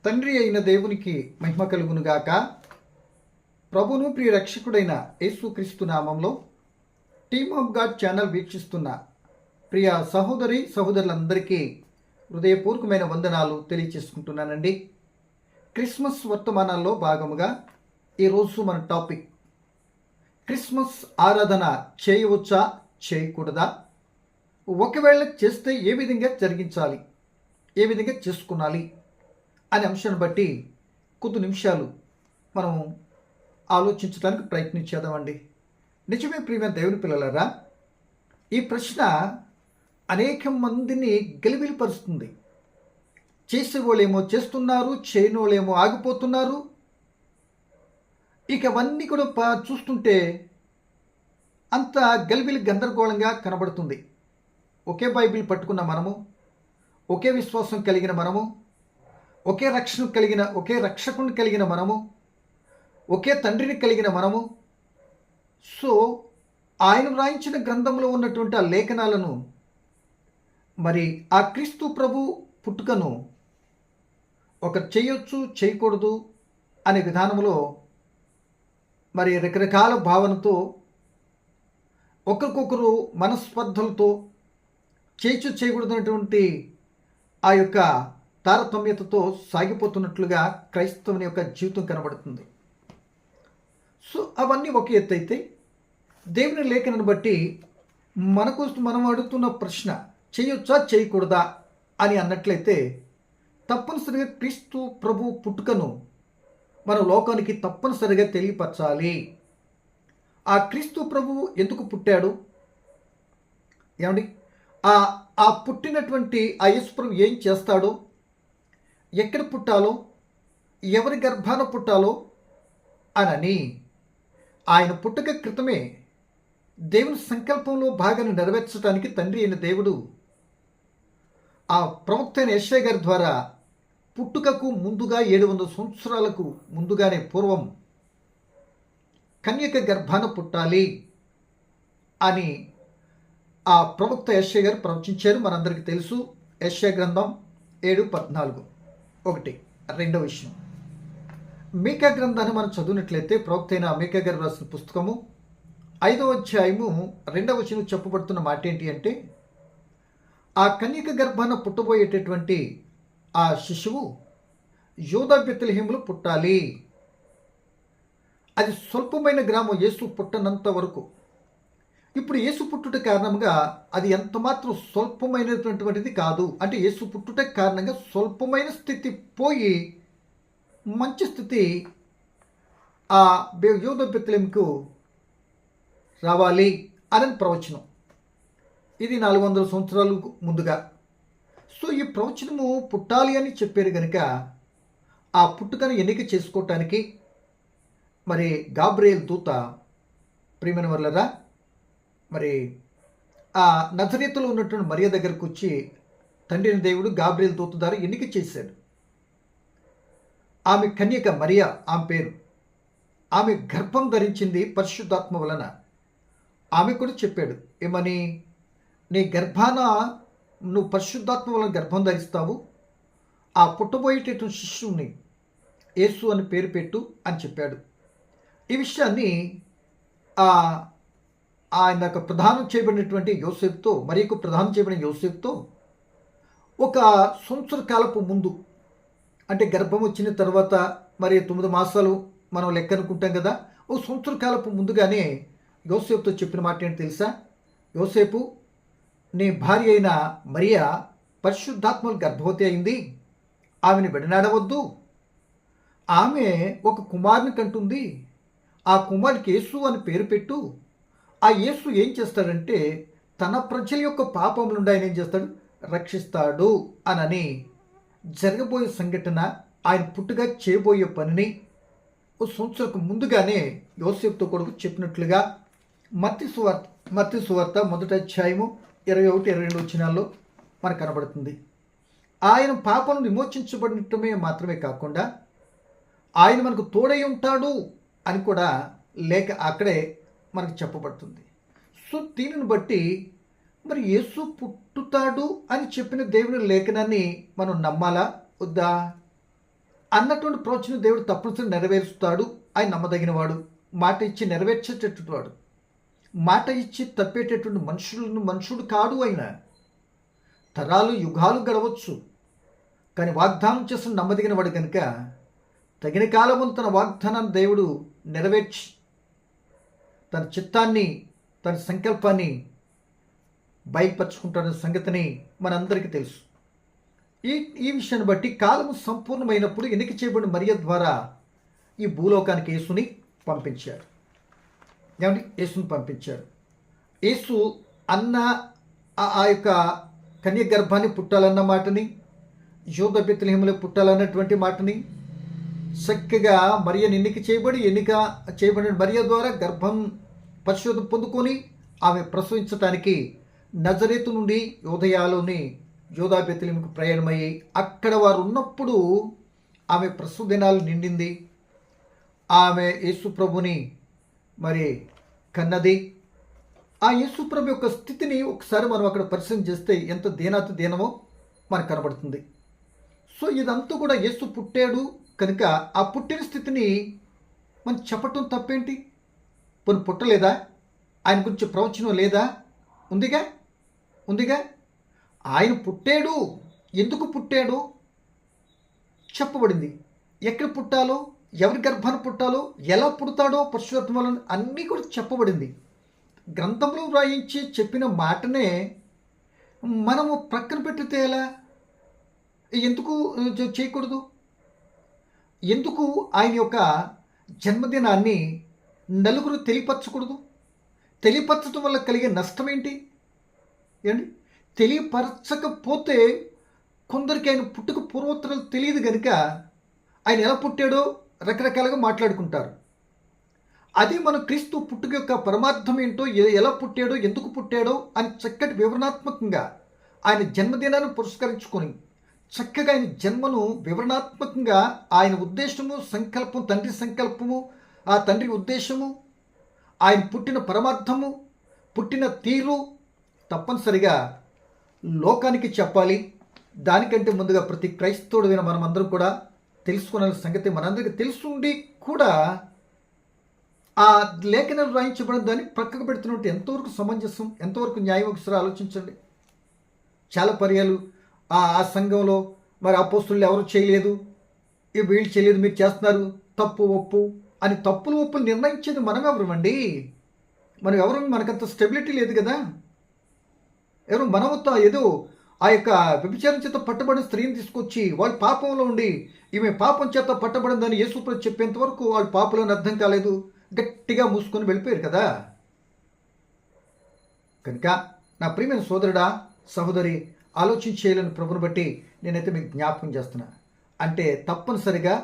తండ్రి అయిన దేవునికి మహిమ కలుగునుగాక. ప్రభును ప్రియ రక్షకుడైన యేసుక్రీస్తు నామంలో టీమ్ ఆఫ్ గాడ్ ఛానల్ వీక్షిస్తున్న ప్రియ సహోదరి సహోదరులందరికీ హృదయపూర్వకమైన వందనాలు తెలియచేసుకుంటున్నానండి. క్రిస్మస్ వర్తమానాల్లో భాగముగా ఈరోజు మన టాపిక్ క్రిస్మస్ ఆరాధన చేయవచ్చా చేయకూడదా, ఒకవేళ చేస్తే ఏ విధంగా జరిగించాలి, ఏ విధంగా చేసుకునాలి అనే అంశాన్ని బట్టి కొద్ది నిమిషాలు మనం ఆలోచించడానికి ప్రయత్నించేద్దామండి. నిజమే ప్రియమైన దేవుని పిల్లలారా, ఈ ప్రశ్న అనేక మందిని గలిబిలిపరుస్తుంది. చేసేవాళ్ళేమో చేస్తున్నారు, చేయనోళ్ళేమో ఆగిపోతున్నారు. ఇక అవన్నీ కూడా చూస్తుంటే అంత గలిబిలి గందరగోళంగా కనబడుతుంది. ఒకే బైబిల్ పట్టుకున్న మనము, ఒకే విశ్వాసం కలిగిన మనము, ఒకే రక్షకుని కలిగిన మనము, ఒకే తండ్రిని కలిగిన మనము. సో ఆయన వ్రాయించిన గ్రంథంలో ఉన్నటువంటి ఆ లేఖనాలను, మరి ఆ క్రీస్తు ప్రభు పుట్టుకను ఒకరు చేయొచ్చు చేయకూడదు అనే విధానంలో మరి రకరకాల భావనతో, ఒకరికొకరు మనస్పర్ధలతో చేయకూడదనేటువంటి ఆ యొక్క తారతమ్యతతో సాగిపోతున్నట్లుగా క్రైస్తవుని యొక్క జీవితం కనబడుతుంది. సో అవన్నీ ఒక ఎత్తు అయితే, దేవుని లేఖనాన్ని బట్టి మనకు మనం అడుగుతున్న ప్రశ్న చేయొచ్చా చేయకూడదా అని అన్నట్లయితే, తప్పనిసరిగా క్రీస్తు ప్రభు పుట్టుకను మన లోకానికి తప్పనిసరిగా తెలియపరచాలి. ఆ క్రీస్తు ప్రభువు ఎందుకు పుట్టాడు, ఏమండి, ఆ పుట్టినటువంటి ఆ యేసు ప్రభు ఏం చేస్తాడో, ఎక్కడ పుట్టాలో, ఎవరి గర్భాన పుట్టాలో అనని ఆయన పుట్టక క్రితమే దేవుని సంకల్పంలో భాగాన్ని నెరవేర్చడానికి తండ్రి అయిన దేవుడు ఆ ప్రవక్త అయిన యెషయా గారి ద్వారా పుట్టుకకు ముందుగా 700 సంవత్సరాలకు ముందుగానే పూర్వం కన్యక గర్భాన పుట్టాలి అని ఆ ప్రవక్త యెషయా గారు ప్రవచించారు. మనందరికీ తెలుసు. యెషయా గ్రంథం 7:14. ఒకటి. రెండవ విషయం, మీకా గ్రంథాన్ని మనం చదివినట్లయితే, ప్రవక్త అయిన మీకా గారు రాసిన పుస్తకము 5వ అధ్యాయము 2వ వచనం చెప్పబడుతున్న మాట ఏంటి అంటే, ఆ కన్యక గర్భాన పుట్టబోయేటటువంటి ఆ శిశువు యూదా బెత్లెహేములో పుట్టాలి. అది స్వల్పమైన గ్రామం యేసు పుట్టనంత వరకు. ఇప్పుడు యేసు పుట్టుట కారణంగా అది ఎంత మాత్రం స్వల్పమైనటువంటిది కాదు. అంటే యేసు పుట్టుట కారణంగా స్వల్పమైన స్థితి పోయి మంచి స్థితి ఆ యూదా బెత్లెహేముకు రావాలి అని ప్రవచనం. ఇది 400 సంవత్సరాలకు ముందుగా. సో ఈ ప్రవచనము పుట్టాలి అని చెప్పారు కనుక, ఆ పుట్టుకను ఎన్నిక చేసుకోవటానికి మరి గాబ్రియేల్ దూత, ప్రియమైన వర్లరా, మరి ఆ నజరేతులో ఉన్నటువంటి మరియ దగ్గరకు వచ్చి తండ్రిని దేవుడు గాబ్రియేల్ దూత ద్వారా ఎన్నిక చేశాడు. ఆమె కన్యక మరియ, ఆమె పేరు. ఆమె గర్భం ధరించింది పరిశుద్ధాత్మ వలన. ఆమె కూడా చెప్పాడు ఏమని, నీ గర్భాన నువ్వు పరిశుద్ధాత్మ వలన గర్భం ధరిస్తావు, ఆ పుట్టబోయేటటువంటి శిశువుని యేసు అని పేరు పెట్టు అని చెప్పాడు. ఈ విషయాన్ని ఆయనకు ప్రదానం చేయబడినటువంటి యోసేపుతో, మరియకు ప్రదానం చేయబడిన యోసేపుతో ఒక సంవత్సర కాలపు ముందు, అంటే గర్భం వచ్చిన తర్వాత మరి 9 మాసాలు మనం లెక్క అనుకుంటాం కదా, ఒక సంవత్సర కాలపు ముందుగానే యోసేపుతో చెప్పిన మాట ఏంటి తెలుసా? యోసేపు, నీ భార్య అయిన మరియ పరిశుద్ధాత్మలు గర్భవతి అయింది, ఆమెను విడనాడవద్దు. ఆమె ఒక కుమారుని కంటుంది, ఆ కుమారునికి యేసు అని పేరు పెట్టు. ఆ యేసు ఏం చేస్తాడంటే, తన ప్రజల యొక్క పాపముల నుండి ఆయన ఏం చేస్తాడు, రక్షిస్తాడు అనని జరగబోయే సంఘటన, ఆయన పుట్టుగా చేయబోయే పనిని ఒక సంవత్సరకు ముందుగానే యోసేపుతో కొడుకు చెప్పినట్లుగా మత్తయి సువార్త 1వ అధ్యాయము 21-22 వచనాల్లో మనకు కనబడుతుంది. ఆయన పాపను విమోచించబడటమే మాత్రమే కాకుండా ఆయన మనకు తోడై ఉంటాడు అని కూడా లేక అక్కడే మనకు చెప్పబడుతుంది. సో దీనిని బట్టి మరి యేసు పుట్టుతాడు అని చెప్పిన దేవుని లేఖనాన్ని మనం నమ్మాలా వద్దా? అన్నటువంటి ప్రవచనం దేవుడు తప్పనిసరి నెరవేరుస్తాడు. ఆయన నమ్మదగినవాడు, మాట ఇచ్చి నెరవేర్చేటటువంటి వాడు. మాట ఇచ్చి తప్పేటటువంటి మనుషుడు కాడు. ఆయన తరాలు యుగాలు గడవచ్చు, కానీ వాగ్దానం చేసిన నమ్మదగిన వాడు కనుక తగిన కాలమును తన వాగ్దానాన్ని దేవుడు నెరవేర్చి తన చిత్తాన్ని, తన సంకల్పాన్ని బయలుపరుచుకుంటున్న సంగతిని మనందరికీ తెలుసు. ఈ విషయాన్ని బట్టి కాలము సంపూర్ణమైనప్పుడు ఎన్నిక చేయబడిన మరియ ద్వారా ఈ భూలోకానికి యేసుని పంపించారు. ఏమండి? యేసుని పంపించారు. యేసు అన్న ఆ యొక్క కన్య గర్భాన్ని పుట్టాలన్న మాటని, యూద బెత్లెహేములో పుట్టాలన్నటువంటి మాటని చక్కగా మరియని ఎన్నిక చేయబడిన మరియ ద్వారా గర్భం పరిశోధన పొందుకొని ఆమె ప్రసవించటానికి నజరేతు నుండి యూదా బెత్లెహేముకు ప్రయాణమయ్యి అక్కడ వారు ఉన్నప్పుడు ఆమె ప్రసవ దినాలు నిండింది. ఆమె యేసుప్రభుని మరి కన్నది. ఆ యేసుప్రభు యొక్క స్థితిని ఒకసారి మనం అక్కడ పరిశీలన చేస్తే ఎంత దీనమో మనకు కనబడుతుంది. సో ఇదంతా కూడా యేసు పుట్టాడు కనుక ఆ పుట్టిన స్థితిని మనం చెప్పటం తప్పేంటి? పోనీ పుట్టలేదా? ఆయన గురించి ప్రవచనం లేదా? ఉందిగా. ఆయన పుట్టాడు. ఎందుకు పుట్టాడు చెప్పబడింది. ఎక్కడ పుట్టాలో, ఎవరి గర్భాన్ని పుట్టాలో, ఎలా పుడతాడో పరిశుద్ధాత్మ వలన అన్నీ కూడా చెప్పబడింది. గ్రంథంలో వ్రాయించి చెప్పిన మాటనే మనము ప్రక్కన పెట్టితే ఎలా? ఎందుకు చేయకూడదు? ఎందుకు ఆయన యొక్క జన్మదినాన్ని నలుగురు తెలియపరచకూడదు? తెలియపరచడం వల్ల కలిగే నష్టం ఏంటి? ఏంటి? తెలియపరచకపోతే కొందరికి ఆయన పుట్టుక పూర్వోత్తరాలు తెలియదు కనుక ఆయన ఎలా పుట్టాడో రకరకాలుగా మాట్లాడుకుంటారు. అదే మన క్రీస్తు పుట్టుక యొక్క పరమార్థం ఏంటో, ఎలా పుట్టాడో, ఎందుకు పుట్టాడో అని చక్కటి వివరణాత్మకంగా ఆయన జన్మదినాన్ని పురస్కరించుకొని చక్కగా ఆయన జన్మను వివరణాత్మకంగా ఆయన ఉద్దేశము, సంకల్పం, తండ్రి సంకల్పము, ఆ తండ్రి ఉద్దేశము, ఆయన పుట్టిన పరమార్థము, పుట్టిన తీరు తప్పనిసరిగా లోకానికి చెప్పాలి. దానికంటే ముందుగా ప్రతి క్రైస్తవుడైన మనమందరం కూడా తెలుసుకునే సంగతి మనందరికీ తెలుసుండి కూడా ఆ లేఖనాలు రాయించబడిన దాన్ని ప్రక్కకు పెడుతున్నట్టు ఎంతవరకు సమంజసం, ఎంతవరకు న్యాయం ఒకసారి ఆలోచించండి. చాలా పర్యాలు ఆ సంఘంలో మరి అపోస్తులు ఎవరు చేయలేదు, వీళ్ళు చేయలేదు, మీరు చేస్తున్నారు, తప్పు ఒప్పు అని తప్పులు ఒప్పులు నిర్ణయించేది మనం ఎవరమండి? మనకంత స్టెబిలిటీ లేదు కదా. మనవతో ఏదో ఆ యొక్క వ్యభిచారం చేత పట్టబడిన స్త్రీని తీసుకొచ్చి వాళ్ళు పాపంలో ఉండి ఈమె పాపం చేత పట్టబడిందని యేసుప్రభు చెప్పేంత వరకు వాళ్ళు పాపలని అర్థం కాలేదు, గట్టిగా మూసుకొని వెళ్ళిపోయారు కదా. కనుక నా ప్రియమైన సోదరుడా, సహోదరి, ఆలోచించేయాలని ప్రభుని బట్టి నేనైతే మీకు జ్ఞాపకం చేస్తున్నా. అంటే తప్పనిసరిగా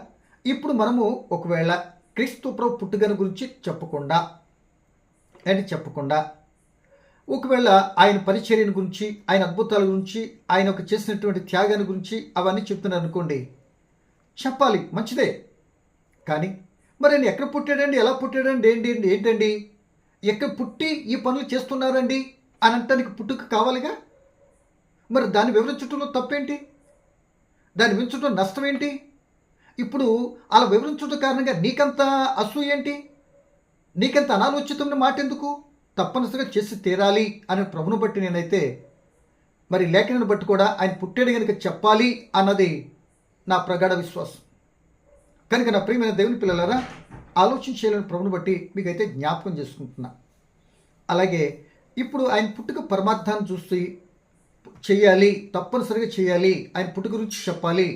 ఇప్పుడు మనము ఒకవేళ క్రీస్తు ప్రభు పుట్టుకను గురించి చెప్పకుండా ఒకవేళ ఆయన పరిచర్యను గురించి, ఆయన అద్భుతాల గురించి, ఆయన ఒక చేసినటువంటి త్యాగాన్ని గురించి అవన్నీ చెప్తున్నారు అనుకోండి, చెప్పాలి, మంచిదే. కానీ మరి ఆయన ఎక్కడ పుట్టాడండి, ఎలా పుట్టాడండి, ఏంటండి ఎక్కడ పుట్టి ఈ పనులు చేస్తున్నారండి అని అంటానికి పుట్టుక కావాలిగా. మరి దాన్ని వివరించడంలో తప్పేంటి? దాన్ని వివరించడం నష్టం ఏంటి? ఇప్పుడు అలా వివరించడం కారణంగా నీకంత అసూయ ఏంటి? నీకంత అనాలోచితమైన మాట ఎందుకు? తప్పనిసరిగా చేసి తీరాలి అనే ప్రభుని బట్టి నేనైతే మరి లేఖనాన్ని బట్టి కూడా ఆయన పుట్టాడు కనుక చెప్పాలి అన్నది నా ప్రగాఢ విశ్వాసం. కనుక నా ప్రియమైన దేవుని పిల్లలారా, ఆలోచించేయాలని ప్రభుని బట్టి మీకైతే జ్ఞాపకం చేసుకుంటున్నా. అలాగే ఇప్పుడు ఆయన పుట్టుక పరమార్థాన్ని చూసి చెయ్యాలి, తప్పనిసరిగా చేయాలి, ఆయన పుట్టుక గురించి చెప్పాలి.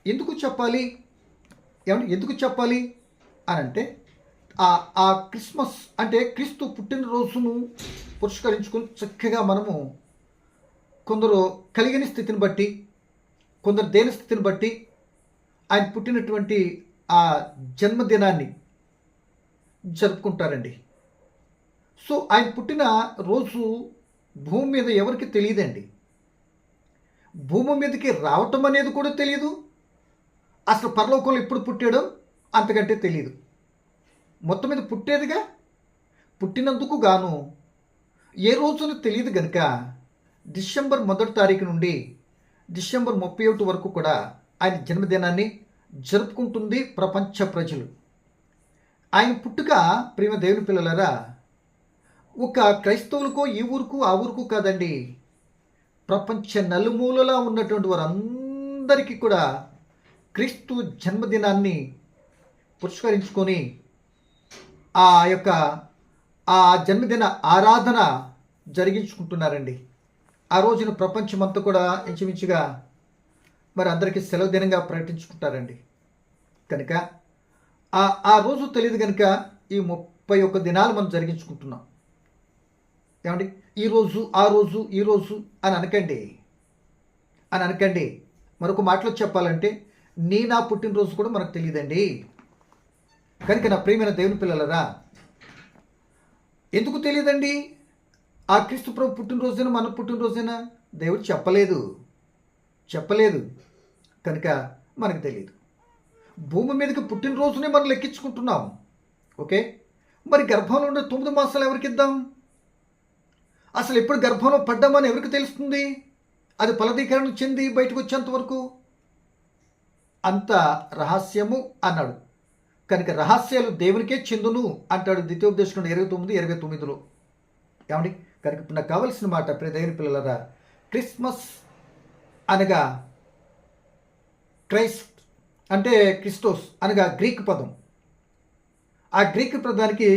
ఎందుకు చెప్పాలి అని అంటే ఆ క్రిస్మస్ అంటే క్రీస్తు పుట్టినరోజును పురస్కరించుకొని చక్కగా మనము కొందరు కలిగిన స్థితిని బట్టి, కొందరు దేని స్థితిని బట్టి ఆయన పుట్టినటువంటి ఆ జన్మదినాన్ని జరుపుకుంటారండి. సో ఆయన పుట్టిన రోజు భూమి మీద ఎవరికి తెలియదండి. భూమి మీదకి రావటం అనేది కూడా తెలియదు. అసలు పరలోకంలో ఎప్పుడు పుట్టాడో అంతకంటే తెలియదు. మొత్తం మీద పుట్టేదిగా, పుట్టినందుకు గాను ఏ రోజున తెలియదు కనుక డిసెంబర్ 1 తారీఖు నుండి డిసెంబర్ 31 వరకు కూడా ఆయన జన్మదినాన్ని జరుపుకుంటుంది ప్రపంచ ప్రజలు. ఆయన పుట్టుక ప్రేమ దేవుని పిల్లలరా ఒక క్రైస్తవులకో ఈ ఊరుకు ఆ ఊరుకు కాదండి, ప్రపంచ నలుమూలలా ఉన్నటువంటి వారందరికీ కూడా క్రీస్తు జన్మదినాన్ని పురస్కరించుకొని ఆ యొక్క ఆ జన్మదిన ఆరాధన జరిగించుకుంటున్నారండి. ఆ రోజున ప్రపంచమంతా కూడా ఇంచుమించుగా మరి అందరికీ సెలవు దినంగా ప్రకటించుకుంటారండి. కనుక ఆ రోజు తెలియదు కనుక ఈ 31 దినాలు మనం జరిగించుకుంటున్నాం. ఏమండి, ఈరోజు ఆ రోజు ఈరోజు అని అనకండి. మరొక మాటలో చెప్పాలంటే నా పుట్టినరోజు కూడా మనకు తెలియదండి. కనుక నా ప్రియమైన దేవుని పిల్లలరా, ఎందుకు తెలియదండి? ఆ క్రీస్తు ప్రభు పుట్టినరోజైనా మన పుట్టినరోజైనా దేవుడు చెప్పలేదు కనుక మనకు తెలియదు. భూమి మీదకి పుట్టినరోజునే మనం లెక్కించుకుంటున్నాం. ఓకే, మరి గర్భంలో ఉండే 9 మాసాలు ఎవరికి ఇద్దాం? అసలు ఎప్పుడు గర్భంలో పడ్డామని ఎవరికి తెలుస్తుంది? అది ఫలదీకరణ చెంది బయటకు వచ్చేంత వరకు అంత రహస్యము అన్నాడు. కనుక రహస్యాలు దేవునికే చెందును అంటాడు ద్వితీయోపదేశం 29:29లో. ఏమండి, కనుక ఇప్పుడు నాకు కావలసిన మాట ప్రియ దేవుని పిల్లలరా, క్రిస్మస్ అనగా క్రైస్ట్ అంటే క్రిస్టోస్ అనగా గ్రీక్ పదం. ఆ గ్రీక్ పదానికి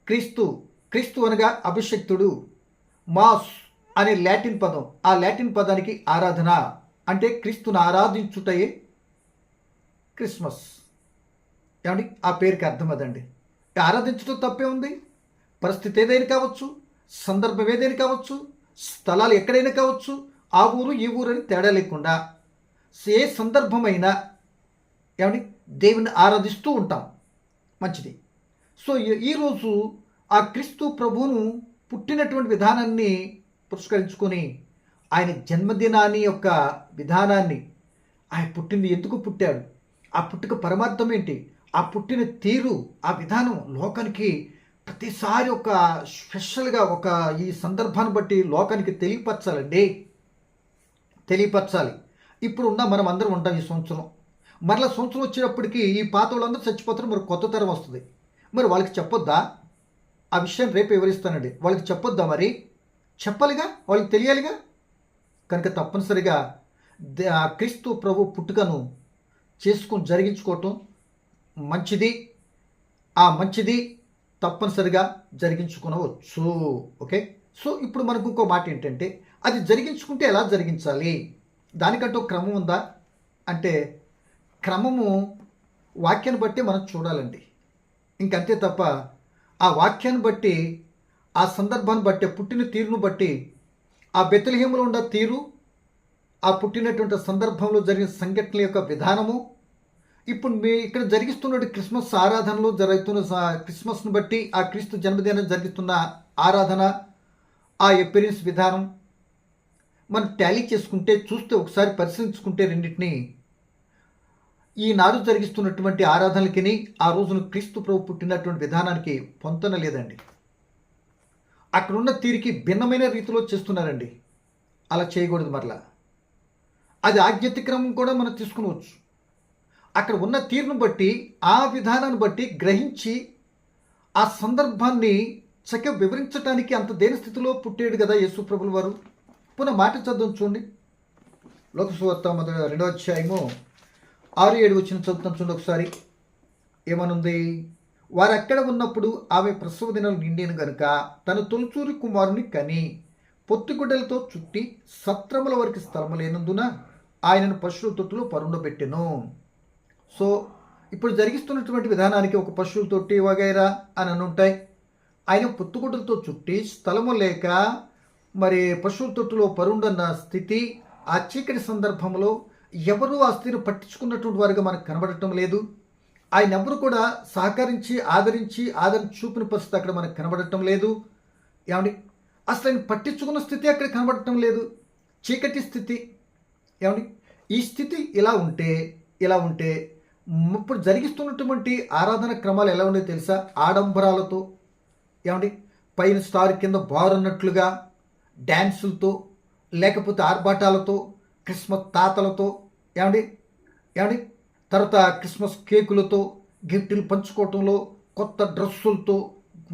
క్రీస్తు అనగా అభిషక్తుడు, మాస్ అనే లాటిన్ పదం. ఆ లాటిన్ పదానికి ఆరాధన అంటే క్రీస్తును ఆరాధించుటయే క్రిస్మస్. ఏమండి, ఆ పేరుకి అర్థం అదండి. ఆరాధించడం తప్పే ఉంది? పరిస్థితి ఏదైనా కావచ్చు, సందర్భం ఏదైనా కావచ్చు, స్థలాలు ఎక్కడైనా కావచ్చు, ఆ ఊరు ఈ ఊరు అని తేడా లేకుండా ఏ సందర్భమైనా ఏమండి దేవుని ఆరాధిస్తూ ఉంటాం. మంచిది. సో ఈరోజు ఆ క్రీస్తు ప్రభువును పుట్టినటువంటి విధానాన్ని పురస్కరించుకొని ఆయన జన్మదినాన్ని యొక్క విధానాన్ని, ఆయన పుట్టింది ఎందుకు పుట్టాడు, ఆ పుట్టుక పరమార్థం ఏంటి, ఆ పుట్టిన తీరు, ఆ విధానం లోకానికి ప్రతిసారి ఒక స్పెషల్గా ఒక ఈ సందర్భాన్ని బట్టి లోకానికి తెలియపరచాలి. ఇప్పుడు ఉన్న మనం అందరం ఉంటాం ఈ సంవత్సరం. మరలా సంవత్సరం వచ్చేటప్పటికి ఈ పాత వాళ్ళందరూ చచ్చిపోతారు, మరి కొత్త తరం వస్తుంది. మరి వాళ్ళకి చెప్పొద్దా? ఆ విషయాన్ని రేపు వివరిస్తానండి. వాళ్ళకి చెప్పొద్దా? మరి చెప్పాలిగా, వాళ్ళకి తెలియాలిగా. కనుక తప్పనిసరిగా క్రీస్తు ప్రభు పుట్టుకను జరిగించుకోవటం మంచిది. ఆ మంచిది తప్పనిసరిగా జరిగించుకోవచ్చు. ఓకే, సో ఇప్పుడు మనకు ఇంకో మాట ఏంటంటే, అది జరిగించుకుంటే ఎలా జరిగించాలి, దానికంటూ క్రమం ఉందా అంటే, క్రమము వాక్యాన్ని బట్టి మనం చూడాలండి. ఇంకంతే తప్ప ఆ వాక్యాన్ని బట్టి, ఆ సందర్భాన్ని బట్టి, పుట్టిన తీరును బట్టి, ఆ బెత్లెహేములో ఉన్న తీరు, ఆ పుట్టినటువంటి సందర్భంలో జరిగిన సంఘటనల యొక్క విధానము, ఇప్పుడు ఇక్కడ జరిగిస్తున్న క్రిస్మస్ ఆరాధనలో జరుగుతున్న క్రిస్మస్ను బట్టి ఆ క్రీస్తు జన్మదినం జరుగుతున్న ఆరాధన, ఆ ఎపీరియన్స్ విధానం మనం టాలీ చేసుకుంటే, చూస్తే, ఒకసారి పరిశీలించుకుంటే రెండింటినీ, ఈనాడు జరిగిస్తున్నటువంటి ఆరాధనలకి ఆ రోజున క్రీస్తు ప్రభు పుట్టినటువంటి విధానానికి పొంతన లేదండి. అక్కడున్న తీరికి భిన్నమైన రీతిలో చేస్తున్నారండి. అలా చేయకూడదు. మరలా అది ఆజ్ఞాతిక్రమం కూడా మనం తీసుకునవచ్చు. అక్కడ ఉన్న తీరును బట్టి, ఆ విధానాన్ని బట్టి గ్రహించి ఆ సందర్భాన్ని చక్కగా వివరించడానికి అంత దేని స్థితిలో పుట్టాడు కదా యేసు ప్రభుల వారు. పునః మాట చదువు చూడండి. లోకసువార్త 2వ అధ్యాయము 6-7 వచ్చిన చదువుతాం చూడండి ఒకసారి. ఏమనుంది? వారు అక్కడ ఉన్నప్పుడు ఆమె ప్రసవ దినాలు నిండిన గనుక తన తొలిచూరి కుమారుని కని పొత్తిగుడ్డలతో చుట్టి సత్రముల వరకు స్థలము లేనందున ఆయనను పశువుల తొట్టులో పరుండబెట్టెను. సో ఇప్పుడు జరిగిస్తున్నటువంటి విధానానికి ఒక పశువుల తొట్టి వగైరా అని ఉంటాయి. ఆయన పొత్తుగుడ్డలతో చుట్టి స్థలము లేక మరి పశువుల తొట్టులో పరుండన్న స్థితి, ఆ చీకటి సందర్భంలో ఎవరూ ఆ స్థితిని పట్టించుకున్నటువంటి వారుగా మనకు కనబడటం లేదు. ఆయన ఎవరు కూడా సహకరించి ఆదరణ చూపిన పరిస్థితి అక్కడ మనకు కనబడటం లేదు. ఏమండి, అసలు ఆయన పట్టించుకున్న స్థితి అక్కడ కనబడటం లేదు. చీకటి స్థితి. ఏమండి, ఈ స్థితి ఇలా ఉంటే ఇప్పుడు జరిగిస్తున్నటువంటి ఆరాధన క్రమాలు ఎలా ఉండేది తెలుసా? ఆడంబరాలతో, ఏమండి, పైన స్టార్ కింద బారున్నట్లుగా డ్యాన్సులతో, లేకపోతే ఆర్భాటాలతో, క్రిస్మస్ తాతలతో, ఏమండి తర్వాత క్రిస్మస్ కేకులతో, గిఫ్టులు పంచుకోవటంలో, కొత్త డ్రెస్సులతో,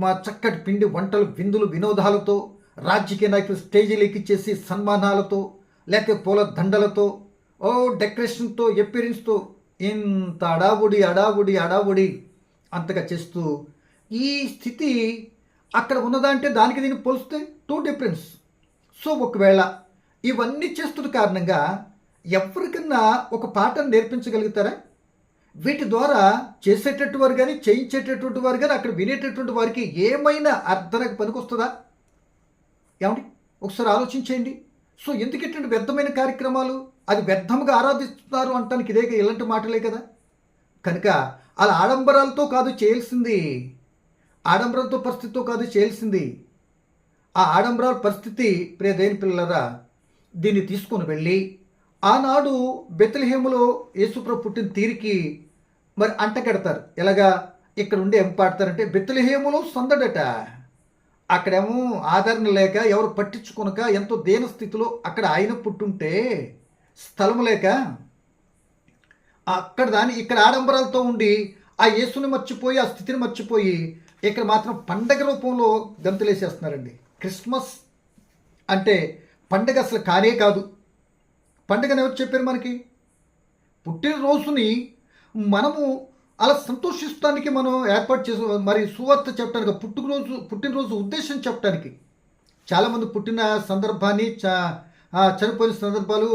మా చక్కటి పిండి వంటలు, విందులు, వినోదాలతో, రాజకీయ నాయకులు స్టేజీలు ఎక్కిచ్చేసి సన్మానాలతో, లేకపోతే పూల దండలతో, డెకరేషన్తో, ఎపిరెన్స్తో ఇంత అడావుడి అడావుడి అడావుడి అంతగా చేస్తూ ఈ స్థితి అక్కడ ఉన్నదంటే దానికి దీనికి పోలిస్తే టూ డిఫరెన్స్. సో ఒకవేళ ఇవన్నీ చేస్తున్న కారణంగా ఎవరికన్నా ఒక పాఠం నేర్పించగలుగుతారా? వీటి ద్వారా చేసేటటువంటి వారు కానీ, చేయించేటటువంటి వారు కానీ, అక్కడ వినేటటువంటి వారికి ఏమైనా అర్థనకు పనికొస్తుందా? ఏమండి, ఒకసారి ఆలోచించేయండి. సో ఎందుకు ఇటువంటి వ్యర్థమైన కార్యక్రమాలు, అది వ్యర్థంగా ఆరాధిస్తున్నారు అంటానికి ఇదే ఇలాంటి మాటలే కదా. కనుక అలా ఆడంబరాలతో కాదు చేయాల్సింది, ఆడంబరంతో పరిస్థితితో కాదు చేయాల్సింది. ఆ ఆడంబరాల పరిస్థితి ప్రియదేని పిల్లరా, దీన్ని తీసుకొని వెళ్ళి ఆనాడు బెత్లెహేములో యేసుప్రభు పుట్టిన తీరికి మరి అంటకెడతారు. ఎలాగా? ఇక్కడ ఉండి ఏం పాడతారంటే, బెత్లెహేములో సందడట. అక్కడేమో ఆదరణ లేక, ఎవరు పట్టించుకొనక, ఎంతో దీన స్థితిలో అక్కడ ఆయన పుట్టుంటే స్థలం లేక అక్కడ ఇక్కడ ఆడంబరాలతో ఉండి ఆ యేసుని మర్చిపోయి, ఆ స్థితిని మర్చిపోయి ఇక్కడ మాత్రం పండగ రూపంలో గంతులేసేస్తున్నారండి. క్రిస్మస్ అంటే పండగ అసలు కానే కాదు. పండగని ఎవరు చెప్పారు మనకి? పుట్టినరోజుని మనము అలా సంతోషిస్తానికి మనం ఏర్పాటు చేసి మరి సువార్త చెప్పడానికి, పుట్టినరోజు ఉద్దేశం చెప్పడానికి. చాలామంది పుట్టిన సందర్భాన్ని చనిపోయిన సందర్భాలు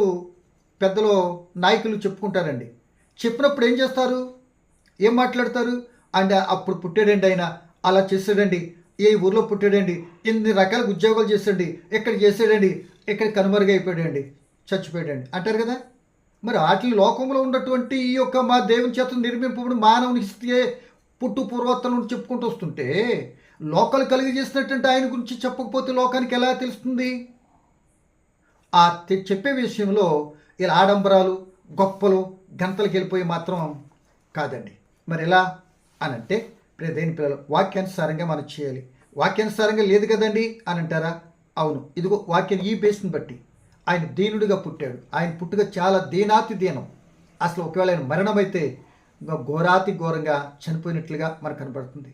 పెద్దలు నాయకులు చెప్పుకుంటారండి. చెప్పినప్పుడు ఏం చేస్తారు, ఏం మాట్లాడతారు? అండ్ అప్పుడు పుట్టాడండి ఆయన, అలా చేసాడండి, ఏ ఊర్లో పుట్టాడండి, ఇన్ని రకాల ఉద్యోగాలు చేసాడండి, ఇక్కడ చేసాడండి, ఇక్కడ కనుమరుగైపోయాడండి, చచ్చిపోయాడండి అంటారు కదా. మరి వాటి లోకంలో ఉన్నటువంటి ఈ యొక్క మా దేవుని చేత నిర్మింపబడి మానవుని స్థితియే పుట్టు పూర్వోత్తరం నుండి చెప్పుకుంటూ వస్తుంటే, లోకాలు కలిగి చేసినటువంటి ఆయన గురించి చెప్పకపోతే లోకానికి ఎలా తెలుస్తుంది? ఆ చెప్పే విషయంలో ఇలా ఆడంబరాలు, గొప్పలు, గంతలకు వెళ్ళిపోయి మాత్రం కాదండి. మరి ఎలా అని అంటే, దేని పిల్లలు వాక్యానుసారంగా మనం చేయాలి. వాక్యానుసారంగా లేదు కదండి అని అంటారా? అవును, ఇదిగో వాక్యం ఈ బేస్ని బట్టి ఆయన దీనుడిగా పుట్టాడు. ఆయన పుట్టుక చాలా దీనాతి దీనం. అసలు ఒకవేళ ఆయన మరణం అయితే ఘోరాతి ఘోరంగా చనిపోయినట్లుగా మనకు కనబడుతుంది.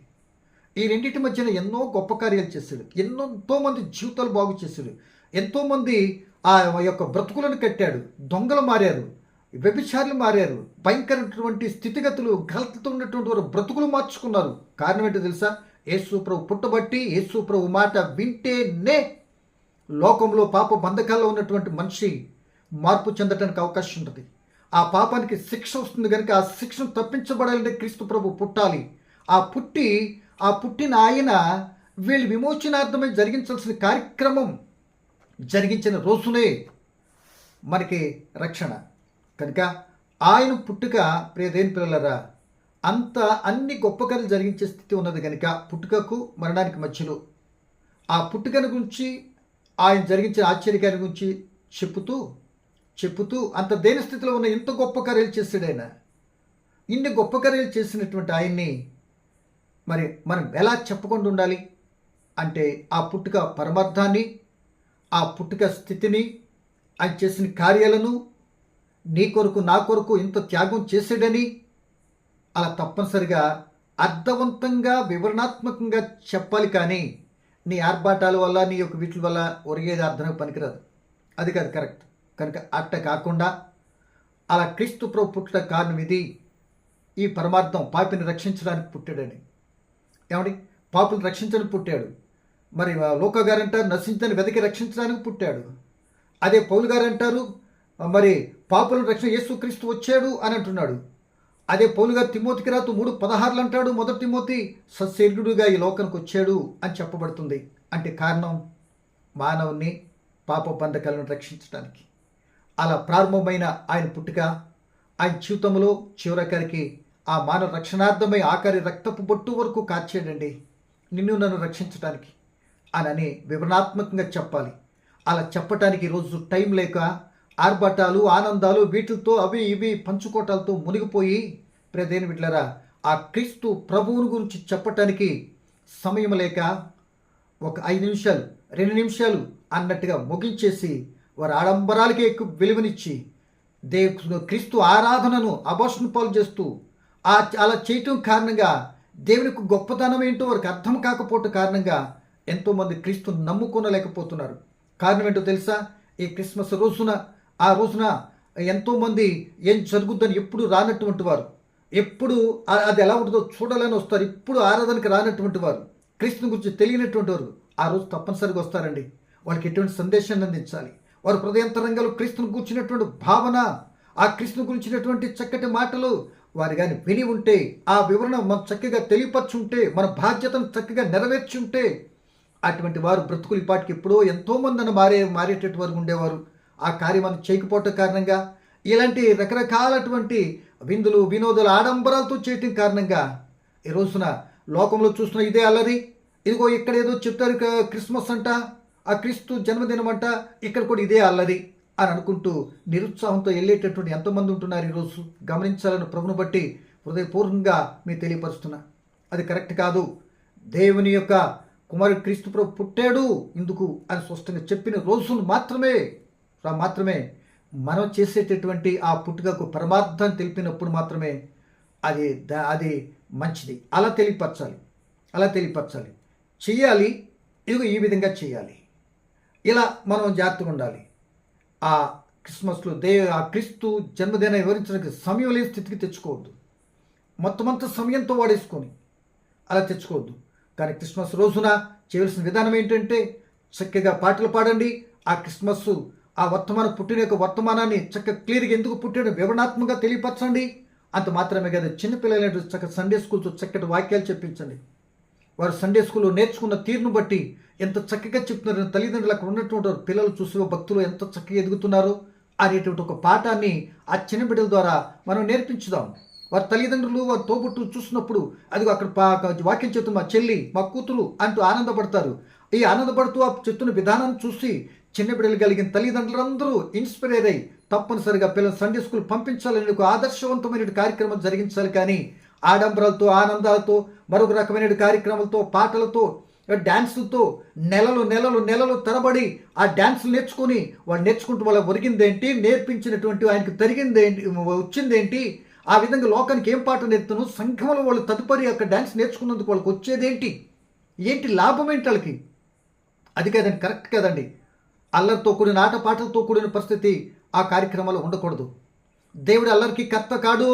ఈ రెండింటి మధ్యన ఎన్నో గొప్ప కార్యాలు చేశాడు, ఎంతోమంది జీవితాలు బాగు చేశాడు, ఎంతోమంది ఆ యొక్క బ్రతుకులను కట్టాడు. దొంగలు మారారు, వ్యభిచారులు మారారు, భయంకరమైనటువంటి స్థితిగతులు గలతతో ఉన్నటువంటి వారు బ్రతుకులు మార్చుకున్నారు. కారణం ఏంటో తెలుసా? యేసు ప్రభు పుట్టబట్టి, యేసు ప్రభు మాట వింటేనే లోకంలో పాప బంధకాల్లో ఉన్నటువంటి మనిషి మార్పు చెందడానికి అవకాశం ఉంటుంది. ఆ పాపానికి శిక్ష వస్తుంది కనుక ఆ శిక్షను తప్పించబడాలంటే క్రీస్తు ప్రభు పుట్టాలి. ఆ పుట్టిన ఆయన వీళ్ళు విమోచనార్థమై జరిగించాల్సిన కార్యక్రమం జరిగించిన రోజునే మనకి రక్షణ. కనుక ఆయన పుట్టుక ప్రియదేని పిల్లలరా అన్ని గొప్ప కథలు జరిగించే స్థితి ఉన్నది కనుక పుట్టుకకు మరణానికి మధ్యలో ఆ పుట్టుకను గురించి, ఆయన జరిగించిన ఆశ్చర్యకార్యం గురించి చెప్పుతూ అంత దేని స్థితిలో ఉన్న ఇంత గొప్ప కార్యాలు చేశాడు ఆయన. ఇన్ని గొప్ప కార్యాలు చేసినటువంటి ఆయన్ని మరి మనం ఎలా చెప్పకుండా ఉండాలి అంటే, ఆ పుట్టుక పరమార్థాన్ని, ఆ పుట్టుక స్థితిని, ఆయన చేసిన కార్యాలను, నీ కొరకు నా కొరకు ఇంత త్యాగం చేసాడని అలా తప్పనిసరిగా అర్థవంతంగా వివరణాత్మకంగా చెప్పాలి. కానీ నీ ఆర్భాటాల వల్ల, నీ యొక్క వీటి వల్ల ఒరిగేది అర్థం పనికిరాదు. అది కాదు కరెక్ట్. కనుక అట్ట కాకుండా అలా క్రీస్తు ప్రభు పుట్టడం కారణం ఇది, ఈ పరమార్థం పాపిని రక్షించడానికి పుట్టాడని. ఏమండి, పాపులను రక్షించడానికి పుట్టాడు. మరి లోక గారు అంటారు నశించని వెతికి రక్షించడానికి పుట్టాడు. అదే పౌలు గారు అంటారు మరి పాపులను రక్షణ యేసుక్రీస్తు వచ్చాడు అని అంటున్నాడు. అదే పౌలు గారు తిమోతికి రాతు 3:16 అంటాడు, మొదటి తిమోతి సశరీరుడుగా ఈ లోకానికి వచ్చాడు అని చెప్పబడుతుంది. అంటే కారణం మానవుని పాప బంధకాలను రక్షించడానికి. అలా ప్రారంభమైన ఆయన పుట్టుక ఆయన జీవితంలో చివరికి ఆ మానవ రక్షణార్థమై ఆఖరి రక్తపు బొట్టు వరకు కాచాడండి, నిన్ను నన్ను రక్షించడానికి అని వివరణాత్మకంగా చెప్పాలి. అలా చెప్పటానికి ఈరోజు టైం లేక ఆర్భాటాలు, ఆనందాలు, వీటితో అవి ఇవి పంచుకోటాలతో మునిగిపోయి ప్రియదేని బిడ్డలారా ఆ క్రీస్తు ప్రభువుని గురించి చెప్పటానికి సమయం లేక ఒక 5 నిమిషాలు 2 నిమిషాలు అన్నట్టుగా ముగించేసి వారి ఆడంబరాలకే ఎక్కువ విలువనిచ్చి క్రీస్తు ఆరాధనను అబోర్షన్ పాలు చేస్తూ అలా చేయటం కారణంగా దేవునికి గొప్పతనం ఏంటో వారికి అర్థం కాకపోవటం కారణంగా ఎంతోమంది క్రీస్తుని నమ్ముకోనలేకపోతున్నారు. కారణం ఏంటో తెలుసా? ఈ క్రిస్మస్ రోజున ఆ రోజున ఎంతోమంది ఏం జరుగుద్దని ఎప్పుడు రానటువంటి వారు, ఎప్పుడు అది ఎలా ఉంటుందో చూడాలని వస్తారు. ఇప్పుడు ఆరాధనకి రానటువంటి వారు, క్రీస్తుని గురించి తెలియనటువంటి వారు ఆ రోజు తప్పనిసరిగా వస్తారండి. వాళ్ళకి ఎటువంటి సందేశాన్ని అందించాలి. వారు హృదయాంతరంగాలు క్రీస్తుని గురించినటువంటి భావన, ఆ క్రీస్తుని గురించినటువంటి చక్కటి మాటలు వారు కానీ విని ఉంటే, ఆ వివరణ మనం చక్కగా తెలియపరచుంటే, మన బాధ్యతను చక్కగా నెరవేర్చుంటే, అటువంటి వారు బ్రతుకులు పాటికి ఎప్పుడో ఎంతోమంది మారేటటువంటి వారు ఉండేవారు. ఆ కార్యమాన్ని చేయకపోవటం కారణంగా, ఇలాంటి రకరకాలటువంటి విందులు వినోదాలు ఆడంబరాలతో చేయటం కారణంగా ఈ రోజున లోకంలో చూస్తున్న ఇదే అల్లరి. ఇదిగో ఇక్కడ ఏదో చెప్తారు క్రిస్మస్ అంట, ఆ క్రీస్తు జన్మదినం అంట, ఇక్కడ కూడా ఇదే అల్లరి అని అనుకుంటూ నిరుత్సాహంతో వెళ్ళేటటువంటి ఎంతోమంది ఉంటున్నారు ఈరోజు. గమనించాలని ప్రభుని బట్టి హృదయపూర్వకంగా మీకు తెలియపరుస్తున్నా. అది కరెక్ట్ కాదు. దేవుని యొక్క కుమారుడు క్రీస్తు ప్రభు పుట్టాడు ఇందుకు అని స్పష్టంగా చెప్పిన రోజును మాత్రమే మనం చేసేటటువంటి ఆ పుట్టుకకు పరమార్థం తెలిపినప్పుడు మాత్రమే అది మంచిది. అలా తెలియపరచాలి చెయ్యాలి. ఇదిగో ఈ విధంగా చేయాలి, ఇలా మనం జాగ్రత్తగా ఉండాలి. ఆ క్రిస్మస్లో ఆ క్రీస్తు జన్మదినం వివరించడానికి సమయం లేని స్థితికి తెచ్చుకోవద్దు. మొత్తం అంతా సమయంతో వాడేసుకొని అలా తెచ్చుకోవద్దు. కానీ క్రిస్మస్ రోజున చేయవలసిన విధానం ఏంటంటే, చక్కగా పాటలు పాడండి. ఆ క్రిస్మస్ ఆ పుట్టిన యొక్క వర్తమానాన్ని చక్కగా క్లియర్గా ఎందుకు పుట్టాడో వివరణాత్మకంగా తెలియపరచండి. అంత మాత్రమే కదా, చిన్నపిల్లలైన చక్కగా సండే స్కూల్తో చక్కటి వాక్యాలు చెప్పించండి. వారు సండే స్కూల్లో నేర్చుకున్న తీరును బట్టి ఎంత చక్కగా చెప్తున్నారు. తల్లిదండ్రులు అక్కడ ఉన్నటువంటి పిల్లలు చూసి భక్తులు ఎంత చక్కగా ఎదుగుతున్నారు అనేటువంటి ఒక పాఠాన్ని ఆ చిన్న బిడ్డల ద్వారా మనం నేర్పించుదాం. వారి తల్లిదండ్రులు వారి తోబుట్టు చూసినప్పుడు అదిగో అక్కడ వాక్యం చెప్తున్న మా చెల్లి మా కూతురు అంటూ ఆనందపడతారు. ఈ ఆనందపడుతూ ఆ చెప్తున్న విధానాన్ని చూసి చిన్న బిడ్డలు కలిగిన తల్లిదండ్రులందరూ ఇన్స్పైర్ అయ్యి తప్పనిసరిగా పిల్లలు సండే స్కూల్ పంపించాలని ఒక ఆదర్శవంతమైన కార్యక్రమం జరిగించాలి. కానీ ఆడంబరాలతో ఆనందాలతో మరొక రకమైన కార్యక్రమాలతో పాటలతో డ్యాన్సులతో నెలలు తరబడి ఆ డ్యాన్సులు నేర్చుకుని వాళ్ళు నేర్చుకుంటూ వాళ్ళ ఒరిగిందేంటి, నేర్పించినటువంటి ఆయనకు తరిగిందేంటి, వచ్చిందేంటి, ఆ విధంగా లోకానికి ఏం పాట నేర్పుతాను, సంఘంలో వాళ్ళు తదుపరి అక్కడ డ్యాన్స్ నేర్చుకున్నందుకు వాళ్ళకి వచ్చేదేంటి, ఏంటి లాభం ఏంటి వాళ్ళకి? అది కదండి, కరెక్ట్ కదండి. అల్లరితో కూడిన ఆటపాటలతో కూడిన పరిస్థితి ఆ కార్యక్రమాలు ఉండకూడదు. దేవుడు అల్లరికి కర్త కాడు.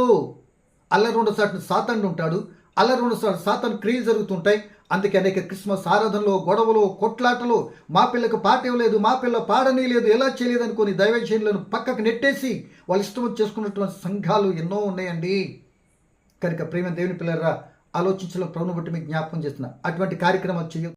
అల్లరి ఉండసాటిని సాతాను ఉంటాడు. అల్లరి ఉండసాటి సాతాను క్రియలు జరుగుతుంటాయి. అందుకే అనేక క్రిస్మస్ ఆరాధనలో గొడవలు కొట్లాటలు, మా పిల్లకు పాట ఇవ్వలేదు, మా పిల్ల పాడనీ లేదు, ఎలా చేయలేదు అనుకుని దైవజనులను పక్కకు నెట్టేసి వాళ్ళు ఇష్టం చేసుకున్నటువంటి సంఘాలు ఎన్నో ఉన్నాయండి. కనుక ప్రేమ దేవుని పిల్లరా, ఆలోచించడం ప్రభువును బట్టి మీకు జ్ఞాపకం చేస్తున్నా. అటువంటి కార్యక్రమం